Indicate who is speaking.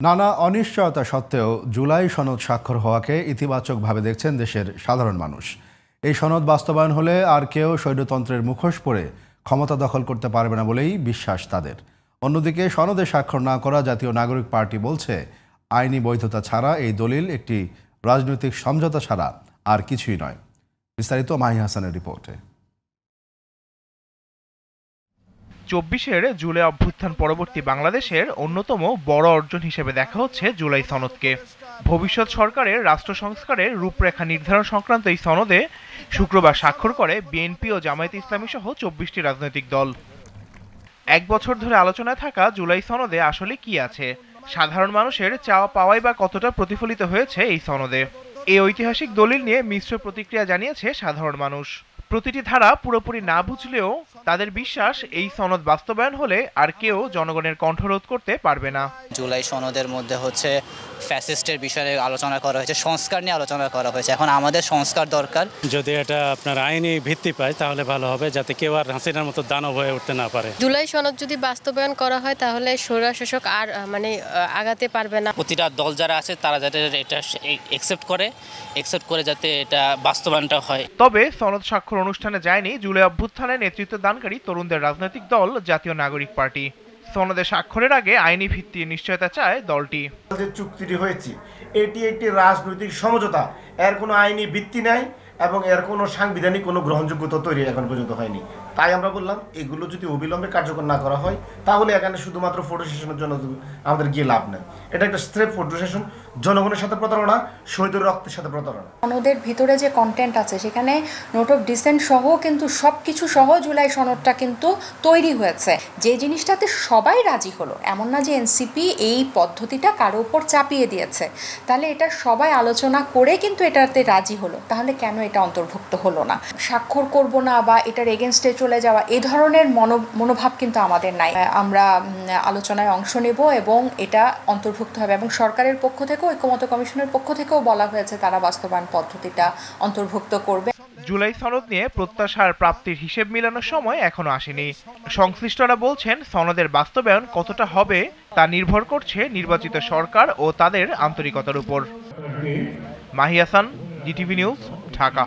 Speaker 1: নানা অনিশ্চয়তা সত্ত্বেও জুলাই সনদ স্বাক্ষর হওয়াকে ইতিবাচকভাবে দেখছেন দেশের সাধারণ মানুষ। এই সনদ বাস্তবায়ন হলে আর কেউ স্বৈরতন্ত্রের মুখোশ পরে ক্ষমতা দখল করতে পারবে না বলেই বিশ্বাস তাদের। অন্যদিকে সনদে স্বাক্ষর না করা জাতীয় নাগরিক পার্টি বলছে, আইনি বৈধতা ছাড়া এই দলিল একটি রাজনৈতিক সমঝোতা ছাড়া আর কিছুই নয়। বিস্তারিত মাহি হাসানের রিপোর্টে।
Speaker 2: ২৪-এর জুলাই অভ্যুত্থান পরবর্তী বাংলাদেশের অন্যতম বড় অর্জন হিসেবে দেখা হচ্ছে জুলাই সনদকে। ভবিষ্যৎ সরকারের রাষ্ট্র সংস্কারের রূপরেখা নির্ধারণ সংক্রান্ত এই সনদে শুক্রবার স্বাক্ষর করে বিএনপি ও জামায়াতে ইসলামী সহ ২৪টি রাজনৈতিক দল। এক বছর ধরে আলোচনায় থাকা জুলাই সনদে আসলে কি আছে, সাধারণ মানুষের চাওয়া পাওয়াই বা কতটা প্রতিফলিত হয়েছে এই সনদে, এই ঐতিহাসিক দলিল নিয়ে মিশ্র প্রতিক্রিয়া জানিয়েছে সাধারণ মানুষ। প্রতিটি ধারা পুরোপুরি না বুঝলেও তাদের বিশ্বাস, এই সনদ বাস্তবায়ন হলে আর কেউ জনগণের কণ্ঠরোধ করতে পারবে না।
Speaker 3: জুলাই সনদের মধ্যে হচ্ছে ফ্যাসিস্টের বিষয়ে আলোচনা করা হয়েছে, সংস্কার নিয়ে আলোচনা করা হয়েছে। এখন আমাদের সংস্কার দরকার।
Speaker 4: যদি এটা আপনার আইনি ভিত্তি পায় তাহলে ভালো হবে, যাতে কেউ আর হাসিনার মতো দানব হয়ে উঠতে না পারে।
Speaker 5: জুলাই সনদ যদি বাস্তবায়ন করা হয় তাহলে স্বৈরশাসক আর আগাতে পারবে না।
Speaker 6: প্রতিটা দল যারা আছে তারা যাতে এটা একসেপ্ট করে যাতে এটা বাস্তবায়নটা হয়।
Speaker 2: তবে সনদ স্বাক্ষর অনুষ্ঠানে যায়নি জুলাই অভ্যুত্থানে নেতৃত্ব দানকারী তরুণদের রাজনৈতিক দল জাতীয় নাগরিক পার্টি। সনদে স্বাক্ষরের আগে আইনি ভিত্তির নিশ্চয়তা চায় দলটি।
Speaker 7: যে চুক্তিটি হয়েছে এটি একটি রাজনৈতিক সমঝোতা, এর কোনো আইনি ভিত্তি নাই এবং এর কোনো সাংবিধানিক কোনো গ্রহণযোগ্যতা তৈরি এখন পর্যন্ত হয়নি। তাই আমরা বললাম, এগুলো যদি অবিলম্বে কার্যকর না করা হয় তাহলে এখানে শুধুমাত্র ফটো সেশনের জন্য আমাদের গিয়ে লাভ নেই। এটা একটা স্রেফ ফটো সেশন, জনগণের সাথে প্রতারণা, শহীদের রক্তের সাথে প্রতারণা।
Speaker 8: সনদের ভিতরে যে কন্টেন্ট আছে সেখানে নোট অফ ডিসেন্ট সহ কিন্তু সব কিছু সহ জুলাই সনদটা কিন্তু তৈরি হয়েছে। যে জিনিসটাতে সবাই রাজি হলো, এমন না যে এনসিপি এই পদ্ধতিটা কারো উপর চাপিয়ে দিয়েছে। তাহলে এটা সবাই আলোচনা করে কিন্তু এটাতে রাজি হলো, তাহলে কেন এটা অন্তর্ভুক্ত হলো না? স্বাক্ষর করব না বা এটার এগেনস্টে চলে যাওয়া, এই ধরনের মনোভাব কিন্তু আমাদের নাই। আমরা আলোচনায় অংশ নেব এবং এটা অন্তর্ভুক্ত হবে, এবং সরকারের পক্ষ থেকেও ঐক্যমত্য কমিশনের পক্ষ থেকেও বলা হয়েছে তারা বাস্তবায়ন পদ্ধতিটা অন্তর্ভুক্ত করবে।
Speaker 2: জুলাই সনদ নিয়ে প্রত্যাশার প্রাপ্তির হিসেব মিলানোর সময় এখনো আসেনি। সংশ্লিষ্টরা বলছেন, সনদের বাস্তবায়ন কতটা হবে তা নির্ভর করছে নির্বাচিত সরকার ও তাদের আন্তরিকতার উপর। Mahi Hasan, GTV news, Dhaka.